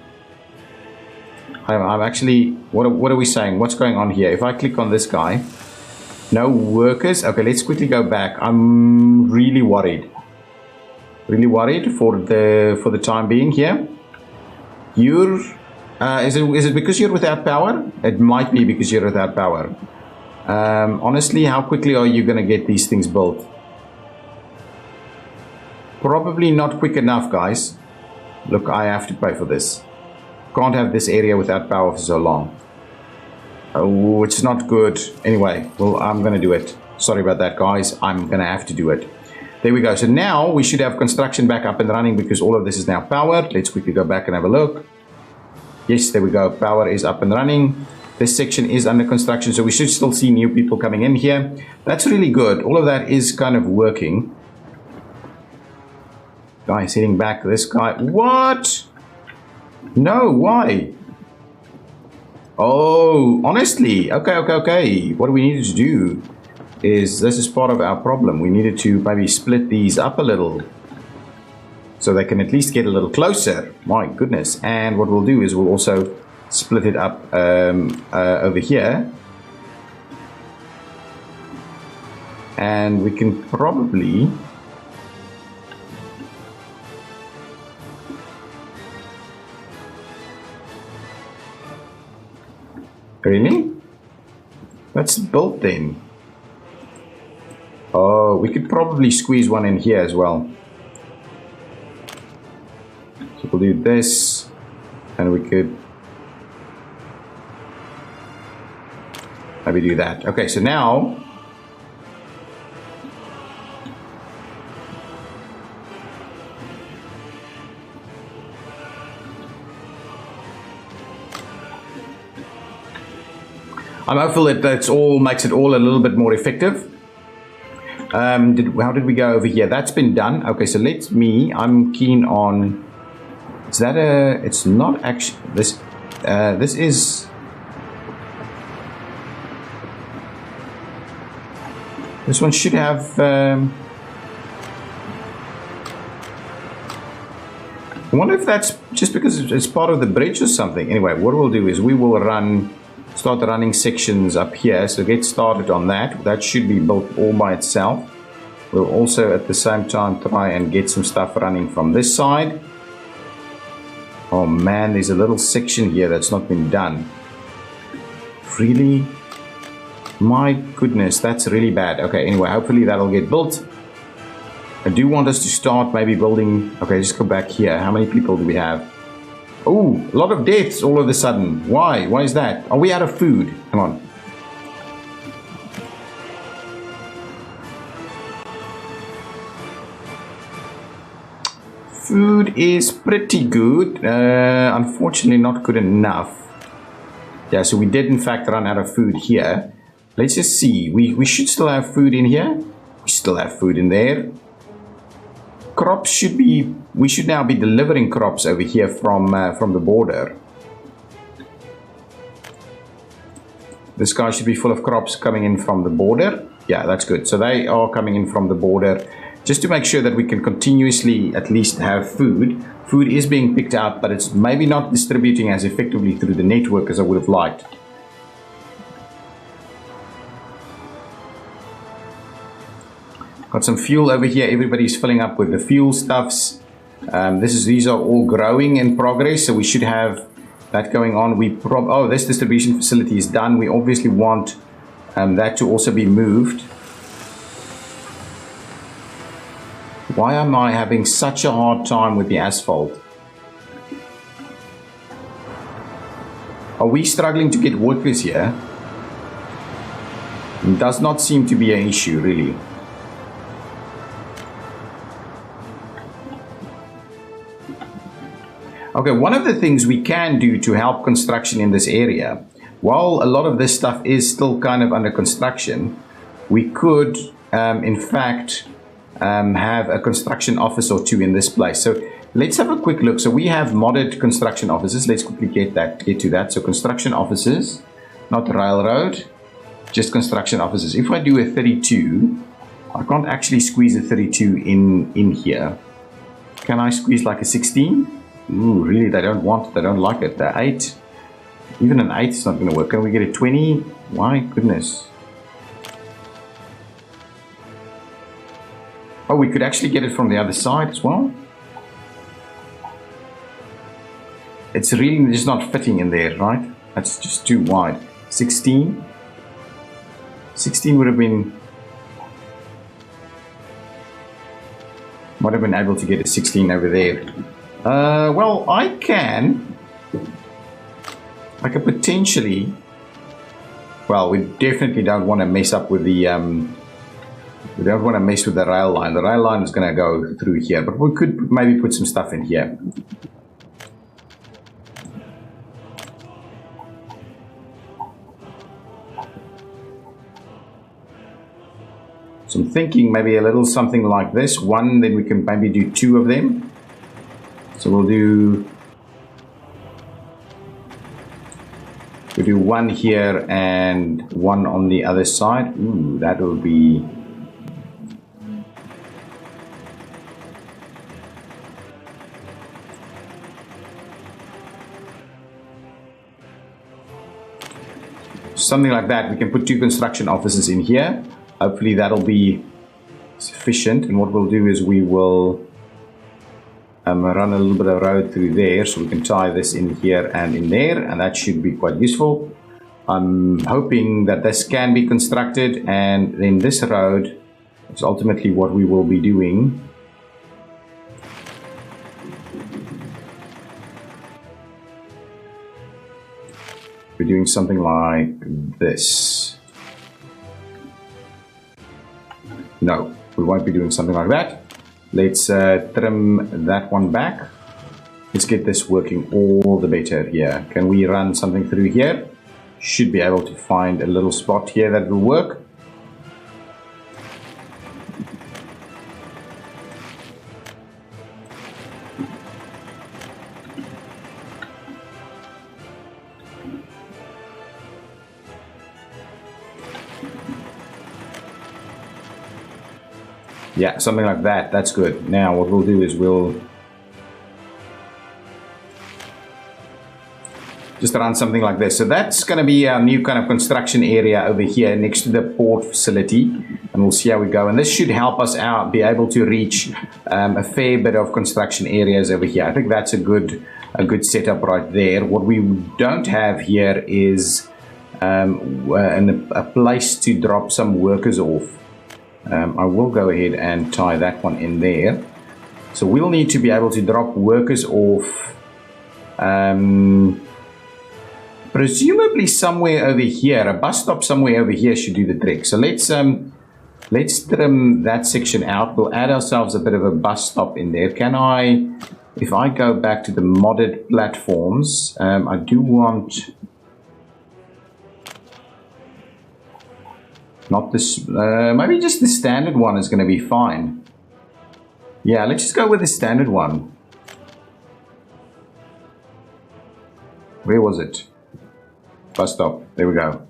[SPEAKER 1] I'm actually, what are we saying? What's going on here? If I click on this guy, no workers. Okay, let's quickly go back. I'm really worried. Really worried for the time being here. You're, is it because you're without power? It might be because you're without power. Honestly, how quickly are you going to get these things built? Probably not quick enough, guys. Look, I have to pay for this. Can't have this area without power for so long. Oh, it's not good. Anyway, well, I'm going to do it. Sorry about that, guys. I'm going to have to do it. There we go. So now we should have construction back up and running because all of this is now powered. Let's quickly go back and have a look. Yes, there we go. Power is up and running. This section is under construction, so we should still see new people coming in here. That's really good. All of that is kind of working. Guys, heading back. This guy. What? No, why? Oh, honestly. Okay. What we needed to do is, this is part of our problem. We needed to maybe split these up a little so they can at least get a little closer. My goodness. And what we'll do is we'll also split it up over here, and we can probably really, that's built then. Oh, we could probably squeeze one in here as well. So we'll do this, and we could maybe do that. Okay, so now I'm hopeful that that's all makes it all a little bit more effective. How did we go over here? That's been done. Okay, so I'm keen on, is that it's not actually, this is, this one should have, I wonder if that's just because it's part of the bridge or something. Anyway, what we'll do is we will start running sections up here. So get started on that. That should be built all by itself. We'll also at the same time try and get some stuff running from this side. Oh man, there's a little section here that's not been done. Really? My goodness, that's really bad. Okay, anyway, hopefully that'll get built. I do want us to start maybe building. Okay, just go back here. How many people do we have? Oh, a lot of deaths all of a sudden. Why? Why is that? Are we out of food? Hang on. Food is pretty good. Unfortunately, not good enough. Yeah, so we did in fact run out of food here. Let's just see. We should still have food in here. We still have food in there. Crops should be, we should now be delivering crops over here from the border. This guy should be full of crops coming in from the border. Yeah, that's good. So they are coming in from the border just to make sure that we can continuously at least have food. Food is being picked up, but it's maybe not distributing as effectively through the network as I would have liked. Got some fuel over here. Everybody's filling up with the fuel stuffs. These are all growing in progress, so we should have that going on. This distribution facility is done. We obviously want that to also be moved. Why am I having such a hard time with the asphalt? Are we struggling to get workers here? It does not seem to be an issue, really. Okay, one of the things we can do to help construction in this area, while a lot of this stuff is still kind of under construction, we could, in fact, have a construction office or two in this place. So let's have a quick look. So we have modded construction offices. Let's quickly get to that. So construction offices, not railroad, just construction offices. If I do a 32, I can't actually squeeze a 32 in here. Can I squeeze like a 16? Ooh, really, they don't want it. They don't like it. The 8, even an 8 is not going to work. Can we get a 20? My goodness. Oh, we could actually get it from the other side as well. It's really just not fitting in there, right? That's just too wide. 16. 16 would have been... Might have been able to get a 16 over there. Well, I can potentially, well, we definitely don't want to mess up with the, we don't want to mess with the rail line. The rail line is going to go through here, but we could maybe put some stuff in here. So I'm thinking maybe a little something like this. One, then we can maybe do 2 of them. So we'll do 1 here and 1 on the other side. Ooh, that will be... something like that. We can put 2 construction offices in here. Hopefully that'll be sufficient. And what we'll do is we will run a little bit of road through there, so we can tie this in here and in there, and that should be quite useful. I'm hoping that this can be constructed, and then this road is ultimately what we will be doing. We're doing something like this. No, we won't be doing something like that. Let's trim that one back. Let's get this working all the better here. Can we run something through here? Should be able to find a little spot here that will work. Yeah, something like that. That's good. Now what we'll do is we'll just run something like this. So that's going to be our new kind of construction area over here next to the port facility, and we'll see how we go. And this should help us out be able to reach a fair bit of construction areas over here. I think that's a good setup right there. What we don't have here is a place to drop some workers off. I will go ahead and tie that one in there. So we'll need to be able to drop workers off presumably somewhere over here. A bus stop somewhere over here should do the trick. So let's trim that section out. We'll add ourselves a bit of a bus stop in there. Can I, if I go back to the modded platforms, I do want... Not this, maybe just the standard one is going to be fine. Yeah, let's just go with the standard one. Where was it? Bus stop. There we go.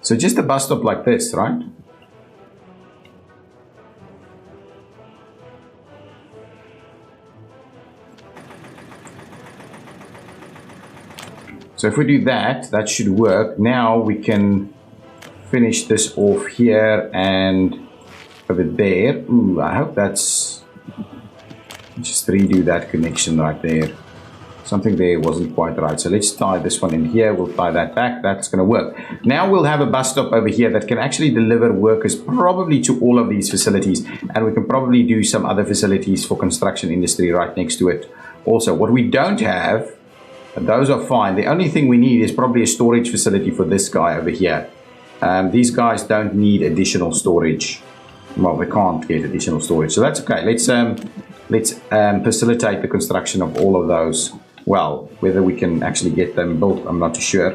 [SPEAKER 1] So just a bus stop like this, right? So if we do that, that should work. Now we can finish this off here and over there. Ooh, I hope that's... Just redo that connection right there. Something there wasn't quite right. So let's tie this one in here. We'll tie that back. That's going to work. Now we'll have a bus stop over here that can actually deliver workers probably to all of these facilities. And we can probably do some other facilities for construction industry right next to it. Also, what we don't have, those are fine. The only thing we need is probably a storage facility for this guy over here. These guys don't need additional storage. Well, they can't get additional storage. So that's okay. Let's facilitate the construction of all of those. Well, whether we can actually get them built, I'm not too sure.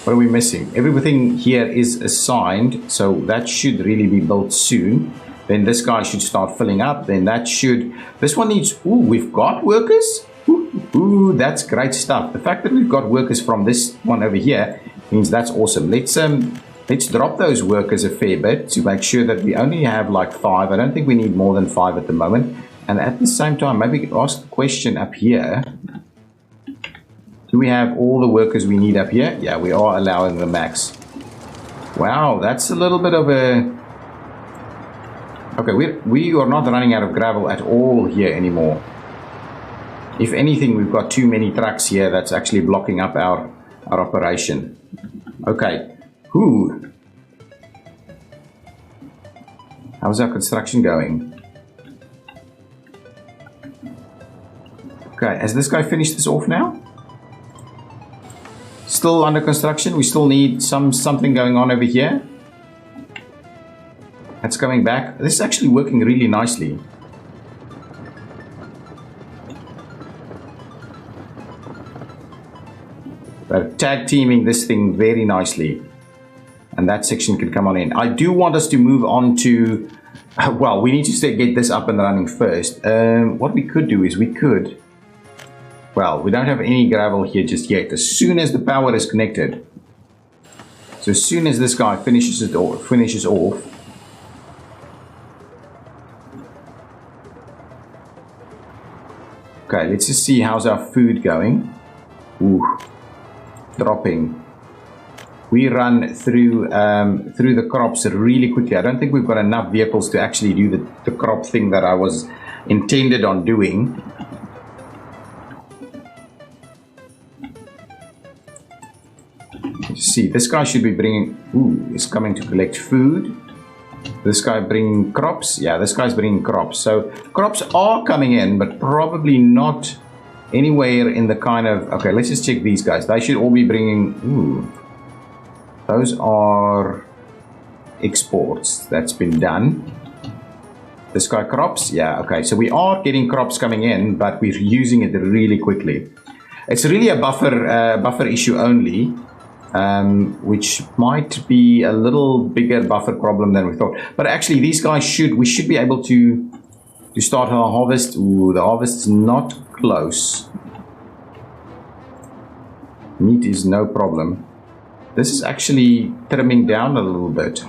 [SPEAKER 1] What are we missing? Everything here is assigned, so that should really be built soon. Then this guy should start filling up. Then that should... This one needs... Ooh, we've got workers? Ooh, that's great stuff. The fact that we've got workers from this one over here means that's awesome. Let's drop those workers a fair bit to make sure that we only have like 5. I don't think we need more than 5 at the moment. And at the same time, maybe ask the question up here. Do we have all the workers we need up here? Yeah, we are allowing the max. Wow, that's a little bit of a... Okay, we are not running out of gravel at all here anymore. If anything, we've got too many trucks here that's actually blocking up our operation. Okay. Ooh. How's our construction going? Okay, has this guy finished this off now? Still under construction. We still need something going on over here. That's coming back. This is actually working really nicely. They're tag teaming this thing very nicely. And that section can come on in. I do want us to move on to... Well, we need to get this up and running first. What we could do is we could... Well, we don't have any gravel here just yet. As soon as the power is connected... So as soon as this guy finishes off... Okay, let's just see how's our food going. Ooh. Dropping. We run through the crops really quickly. I don't think we've got enough vehicles to actually do the crop thing that I was intended on doing. Let's see, this guy should be bringing... Ooh, he's coming to collect food. This guy bringing crops. Yeah, this guy's bringing crops. So crops are coming in, but probably not anywhere in the kind of... Okay, let's just check these guys. They should all be bringing... Ooh. Those are exports. That's been done. This guy crops. Yeah, okay. So we are getting crops coming in, but we're using it really quickly. It's really a buffer issue only, which might be a little bigger buffer problem than we thought. But actually, these guys we should be able to start our harvest. Ooh, the harvest is not close. Meat is no problem. This is actually trimming down a little bit.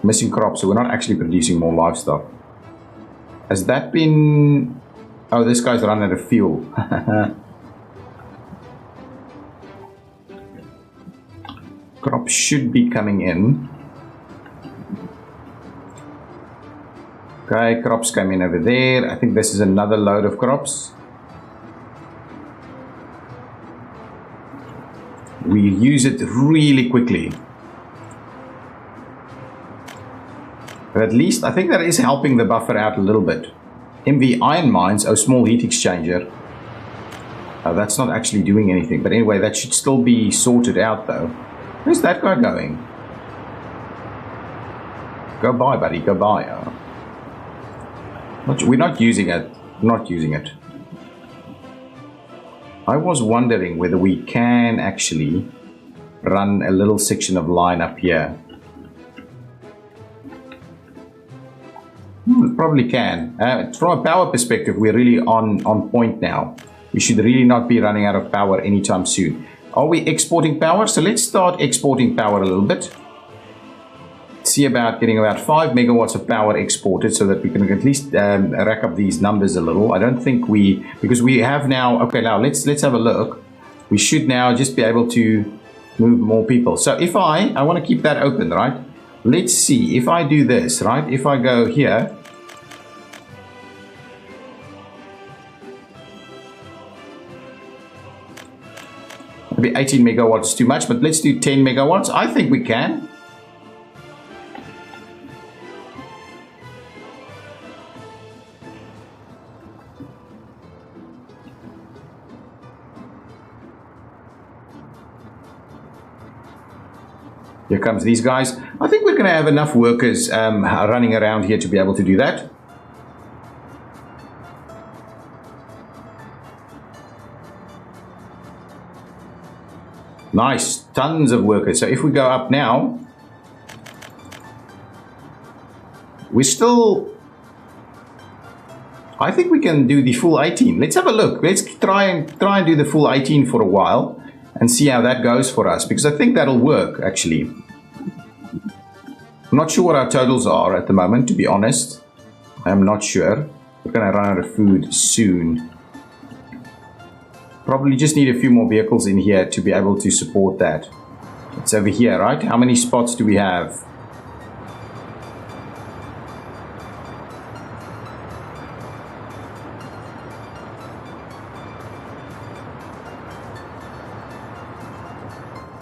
[SPEAKER 1] Missing crops, so we're not actually producing more livestock. Has that been... Oh, this guy's run out of fuel. Crops should be coming in. Okay, crops came in over there. I think this is another load of crops. We use it really quickly. But at least I think that is helping the buffer out a little bit. MV iron mines, oh, small heat exchanger. That's not actually doing anything. But anyway, that should still be sorted out though. Where's that guy going? Go by, buddy, go by. We're not using it. Not using it. I was wondering whether we can actually run a little section of line up here. We probably can. From a power perspective, we're really on point now. We should really not be running out of power anytime soon. Are we exporting power? So let's start exporting power a little bit. See about getting about 5 megawatts of power exported so that we can at least rack up these numbers a little. I don't think because we have now, okay, now let's have a look. We should now just be able to move more people. So if I want to keep that open, right? let's see, if I do this, right? If I go here, maybe 18 megawatts is too much, but let's do 10 megawatts. I think we can. Here comes these guys. I think we're going to have enough workers running around here to be able to do that. Nice, tons of workers. So if we go up now, we're still, I think we can do the full 18. Let's have a look. Let's try and do the full 18 for a while and see how that goes for us, because I think that'll work actually. I'm not sure what our totals are at the moment, to be honest. I'm not sure. We're going to run out of food soon. Probably just need a few more vehicles in here to be able to support that. It's over here, right? How many spots do we have?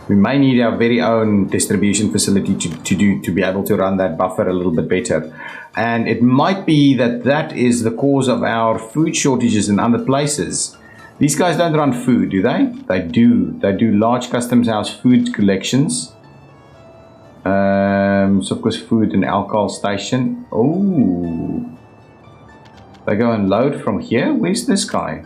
[SPEAKER 1] We may need our very own distribution facility to be able to run that buffer a little bit better. And it might be that is the cause of our food shortages in other places. These guys don't run food, do they? They do. They do large customs house food collections. So of course food and alcohol station. Oh, they go and load from here. Where's this guy?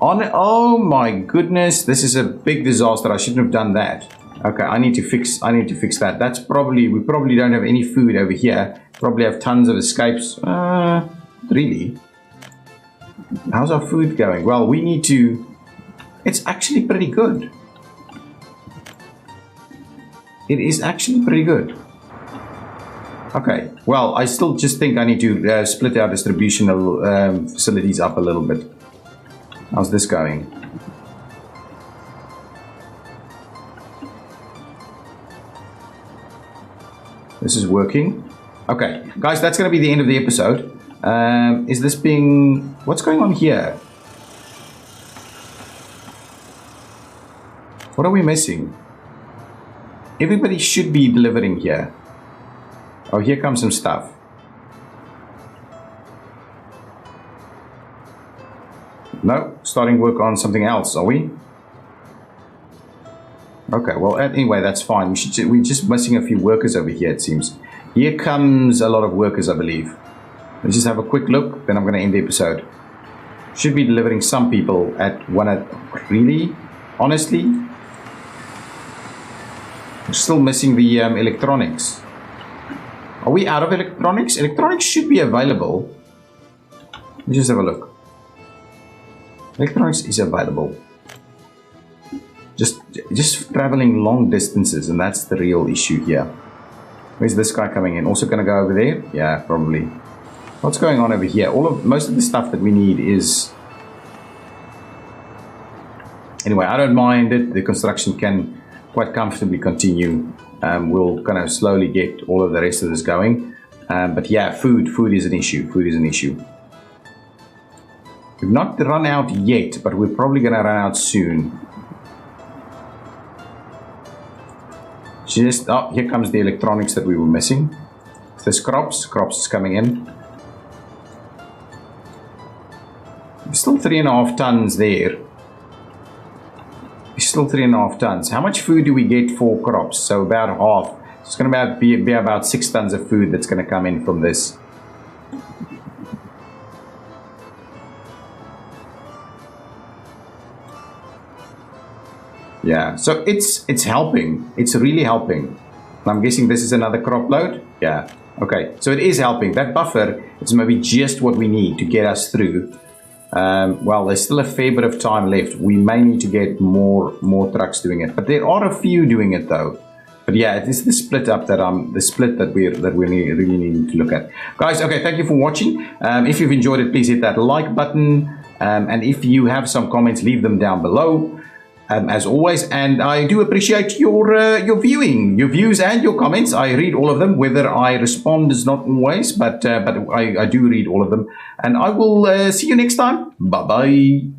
[SPEAKER 1] Oh my goodness, this is a big disaster. I shouldn't have done that. Okay, I need to fix that. That's probably, we probably don't have any food over here. Probably have tons of escapes. Really? How's our food going? Well, we need to, it's actually pretty good. It is actually pretty good. Okay, well, I still just think I need to split our distributional facilities up a little bit. How's this going? This is working. Okay, guys, that's going to be the end of the episode. Is this being... What's going on here? What are we missing? Everybody should be delivering here. Oh, here comes some stuff. No, starting work on something else, are we? Okay, well, anyway, that's fine. We're just missing a few workers over here, it seems. Here comes a lot of workers, I believe. Let's just have a quick look, then I'm going to end the episode. Should be delivering some people at one at... Really? Honestly? We're still missing the electronics. Are we out of electronics? Electronics should be available. Let's just have a look. Electronics is available. Just traveling long distances, and that's the real issue here. Where's this guy coming in? Also going to go over there? Yeah, probably. What's going on over here? Most of the stuff that we need is... Anyway, I don't mind it. The construction can quite comfortably continue. We'll kind of slowly get all of the rest of this going. But yeah, food is an issue. Food is an issue. We've not run out yet, but we're probably going to run out soon. Oh, here comes the electronics that we were missing. There's crops is coming in. Still 3.5 tons there. Still 3.5 tons. How much food do we get for crops? So about half. So it's going to be about 6 tons of food that's going to come in from this. Yeah, so it's helping. It's really helping. I'm guessing this is another crop load. Yeah. Okay, so it is helping. That buffer is maybe just what we need to get us through. Well, there's still a fair bit of time left. We may need to get more trucks doing it, but there are a few doing it though. But yeah, it is the split up that we really need to look at, guys. Okay, thank you for watching. If you've enjoyed it, please hit that like button, and if you have some comments, leave them down below. as always. And I do appreciate your viewing, your views, and your comments. I read all of them. Whether I respond is not always, but I do read all of them. And I will see you next time. Bye bye.